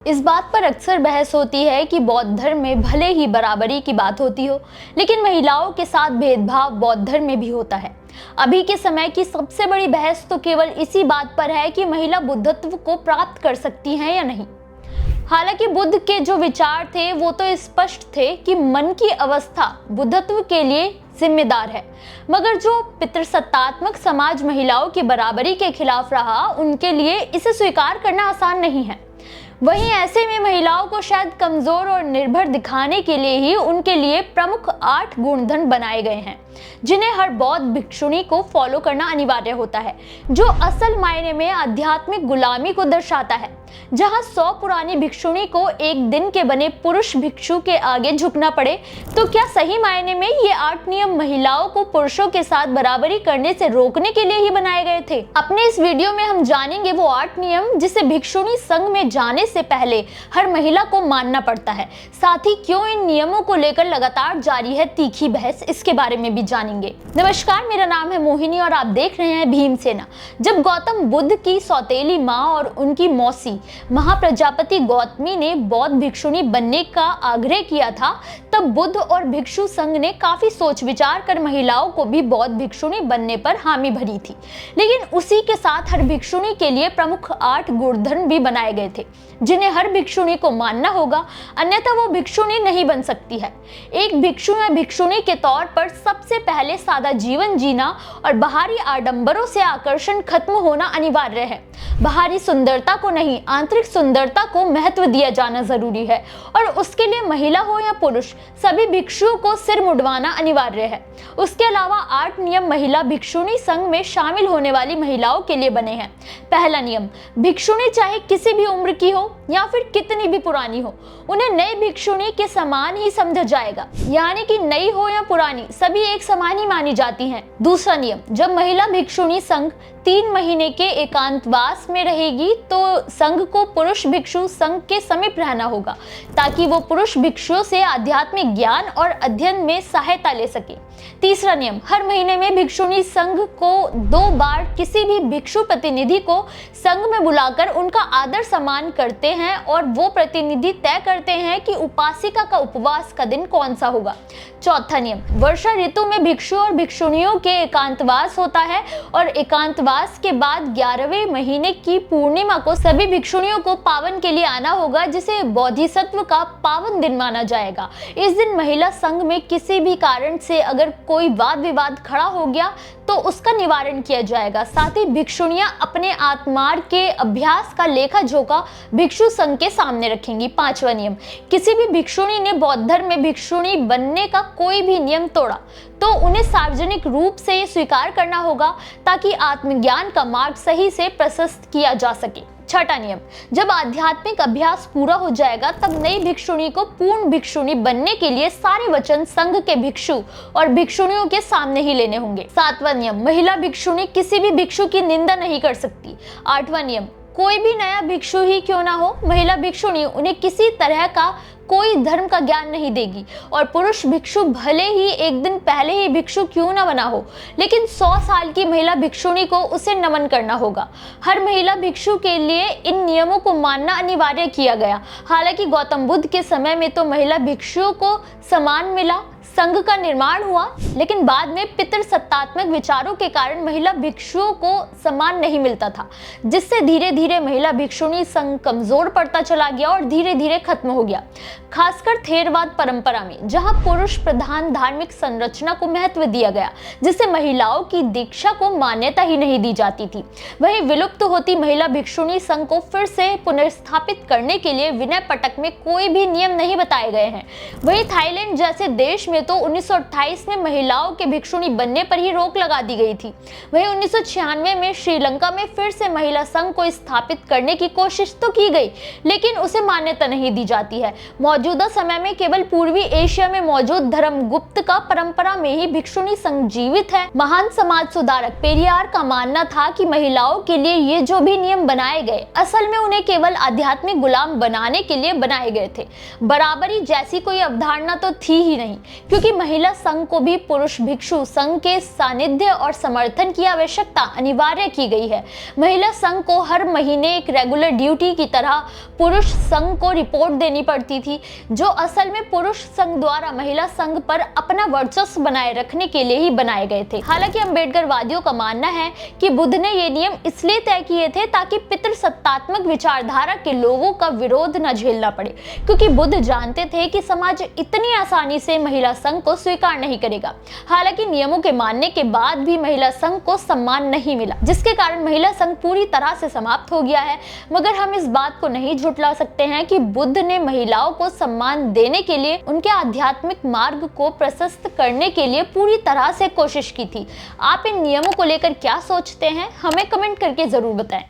इस बात पर अक्सर बहस होती है कि बौद्ध धर्म में भले ही बराबरी की बात होती हो, लेकिन महिलाओं के साथ भेदभाव बौद्ध धर्म में भी होता है। अभी के समय की सबसे बड़ी बहस तो केवल इसी बात पर है कि महिला बुद्धत्व को प्राप्त कर सकती हैं या नहीं। हालांकि बुद्ध के जो विचार थे वो तो स्पष्ट थे कि मन की अवस्था बुद्धत्व के लिए जिम्मेदार है, मगर जो पितृसत्तात्मक समाज महिलाओं की बराबरी के खिलाफ रहा, उनके लिए इसे स्वीकार करना आसान नहीं है। वहीं ऐसे में महिलाओं को शायद कमजोर और निर्भर दिखाने के लिए ही उनके लिए प्रमुख 8 गुणधर्म बनाए गए हैं, जिन्हें हर बौद्ध भिक्षुणी को फॉलो करना अनिवार्य होता है, जो असल मायने में आध्यात्मिक गुलामी को दर्शाता है। जहां 100 पुरानी भिक्षुणी को एक दिन के बने पुरुष भिक्षु के आगे झुकना पड़े, तो क्या सही मायने में ये 8 नियम महिलाओं को पुरुषों के साथ बराबरी करने से रोकने के लिए ही बनाए गए थे? अपने इस वीडियो में हम जानेंगे वो 8 नियम जिसे भिक्षुणी संघ में जाने से पहले हर महिला को मानना पड़ता है। साथ ही क्यों इन नियमों को लेकर लगातार जारी है तीखी बहस, इसके बारे में भी जानेंगे। नमस्कार, मेरा नाम है मोहिनी और आप देख रहे हैं भीमसेना। जब गौतम बुद्ध की सौतेली माँ और उनकी मौसी महाप्रजापति गौतमी ने बौद्ध भिक्षुणी बनने का आग्रह किया था, तब बुद्ध और भिक्षु संघ ने काफी सोच विचार कर महिलाओं को भी बौद्ध भिक्षुणी बनने पर हामी भरी थी। लेकिन उसी के साथ हर भिक्षुणी के लिए प्रमुख 8 गुणधर्म भी बनाए गए थे, जिन्हें हर भिक्षुणी को मानना होगा, अन्यथा वो भिक्षुणी नहीं बन सकती है। एक भिक्षु या भिक्षुणी के तौर पर सबसे पहले सादा जीवन जीना और बाहरी आडंबरों से आकर्षण खत्म होना अनिवार्य है। बाहरी सुंदरता को नहीं, आंतरिक सुंदरता को महत्व दिया जाना जरूरी है, और उसके लिए महिला हो या पुरुष, सभी भिक्षुओं को सिर मुंडवाना अनिवार्य है। उसके अलावा 8 नियम महिला भिक्षुणी संघ में शामिल होने वाली महिलाओं के लिए बने हैं। पहला नियम, भिक्षुणी चाहे किसी भी उम्र की हो या फिर कितनी भी पुरानी हो, उन्हें नई भिक्षुणी के समान ही समझा जाएगा, यानी कि नई हो या पुरानी, सभी एक समान ही मानी जाती हैं। दूसरा नियम, जब महिला भिक्षुणी संघ 3 महीने के एकांतवास में रहेगी तो संघ को पुरुष भिक्षु संघ के समीप रहना होगा, ताकि वो पुरुष भिक्षुओं से आध्यात्मिक ज्ञान और अध्ययन में सहायता ले सके। तीसरा नियम, हर महीने में भिक्षुणी संघ को 2 बार किसी भी भिक्षु प्रतिनिधि को संघ में बुलाकर उनका आदर सम्मान करते हैं, और वो प्रतिनिधि तय करते हैं कि उपासिका का उपवास का दिन कौन सा होगा। चौथा नियम, वर्षा ऋतु में भिक्षु और भिक्षुणियों के एकांतवास होता है, और एकांतवास के बाद 11वें महीने की पूर्णिमा को सभी भिक्षुणियों को पावन के लिए आना होगा, जिसे बोधिसत्व का पावन दिन माना जाएगा। इस दिन महिला संघ में किसी भी कारण से अगर कोई वाद विवाद खड़ा हो गया तो उसका निवारण किया जाएगा। साथ ही भिक्षुणियां अपने आत्मार्ग के अभ्यास का लेखा जोखा भिक्षु संघ के सामने रखेंगी। 5वां नियम, किसी भी भिक्षुणी ने बौद्ध धर्म में भिक्षुणी बनने का कोई भी नियम तोड़ा तो उन्हें सार्वजनिक रूप से ये स्वीकार करना होगा, ताकि आत्मज्ञान का मार्ग सही से प्रशस्त किया जा सके। 6वां नियम, जब आध्यात्मिक अभ्यास पूरा हो जाएगा तब नई भिक्षुणी को पूर्ण भिक्षुणी बनने के लिए सारे वचन संघ के भिक्षु और भिक्षुणियों के सामने ही लेने होंगे। 7वां नियम, महिला भिक्षुणी किसी भी भिक्षु की निंदा नहीं कर सकती। 8वां नियम, कोई भी नया भिक्षु ही क्यों ना हो, महिला भिक्षुणी उन्हें किसी तरह का कोई धर्म का ज्ञान नहीं देगी, और पुरुष भिक्षु भले ही एक दिन पहले ही भिक्षु क्यों ना बना हो, लेकिन 100 साल की महिला भिक्षुणी को उसे नमन करना होगा। हर महिला भिक्षु के लिए इन नियमों को मानना अनिवार्य किया गया। हालांकि गौतम बुद्ध के समय में तो महिला भिक्षुओं को सम्मान मिला, संघ का निर्माण हुआ, लेकिन बाद में पितृसत्तात्मक विचारों के कारण महिला भिक्षुओं को सम्मान नहीं मिलता था, जिससे धीरे धीरे महिला भिक्षुणी संघ कमजोर पड़ता चला गया और धीरे धीरे खत्म हो गया। खासकर थेरवाद परंपरा में, जहां पुरुष प्रधान धार्मिक संरचना को महत्व दिया गया, जिससे महिलाओं की दीक्षा को मान्यता ही नहीं दी जाती थी। वहीं विलुप्त होती महिला भिक्षुणी संघ को फिर से पुनर्स्थापित करने के लिए विनय पटक में कोई भी नियम नहीं बताए गए हैं। वहीं थाईलैंड जैसे देश में तो 1928 में महिलाओं के भिक्षुणी बनने पर ही रोक लगा दी गई थी। वहीं 1996 में श्रीलंका में फिर से महिला संघ को स्थापित करने की कोशिश तो की गई, लेकिन उसे मान्यता नहीं दी जाती है। मौजूदा समय में केवल पूर्वी एशिया में मौजूद धर्म गुप्त का परंपरा में ही भिक्षुणी संघ जीवित है। महान समाज सुधारक पेरियार का मानना था कि महिलाओं के लिए ये जो भी नियम बनाए गए असल में उन्हें केवल आध्यात्मिक गुलाम बनाने के लिए बनाए गए थे। बराबरी जैसी कोई अवधारणा तो थी ही नहीं, क्योंकि महिला संघ को भी पुरुष भिक्षु संघ के सानिध्य और समर्थन की आवश्यकता अनिवार्य की गई है। महिला संघ को हर महीने एक रेगुलर ड्यूटी की तरह पुरुष संघ को रिपोर्ट देनी पड़ती थी, जो असल में पुरुष संघ द्वारा महिला संघ पर अपना वर्चस्व बनाए रखने के लिए ही बनाए गए थे। हालांकि अम्बेडकरवादियों का मानना है कि बुद्ध ने ये नियम इसलिए तय किए थे ताकि पितृसत्तात्मक विचारधारा के लोगों का विरोध न झेलना पड़े, क्योंकि बुद्ध जानते थे कि समाज इतनी आसानी से महिला संघ को स्वीकार नहीं करेगा। हालांकि नियमों के मानने के बाद भी महिला संघ को सम्मान नहीं मिला, जिसके कारण महिला संघ पूरी तरह से समाप्त हो गया है। मगर हम इस बात को नहीं झुठला सकते हैं कि बुद्ध ने महिलाओं को सम्मान देने के लिए, उनके आध्यात्मिक मार्ग को प्रशस्त करने के लिए पूरी तरह से कोशिश की थी। आप इन नियमों को लेकर क्या सोचते हैं, हमें कमेंट करके जरूर बताएं।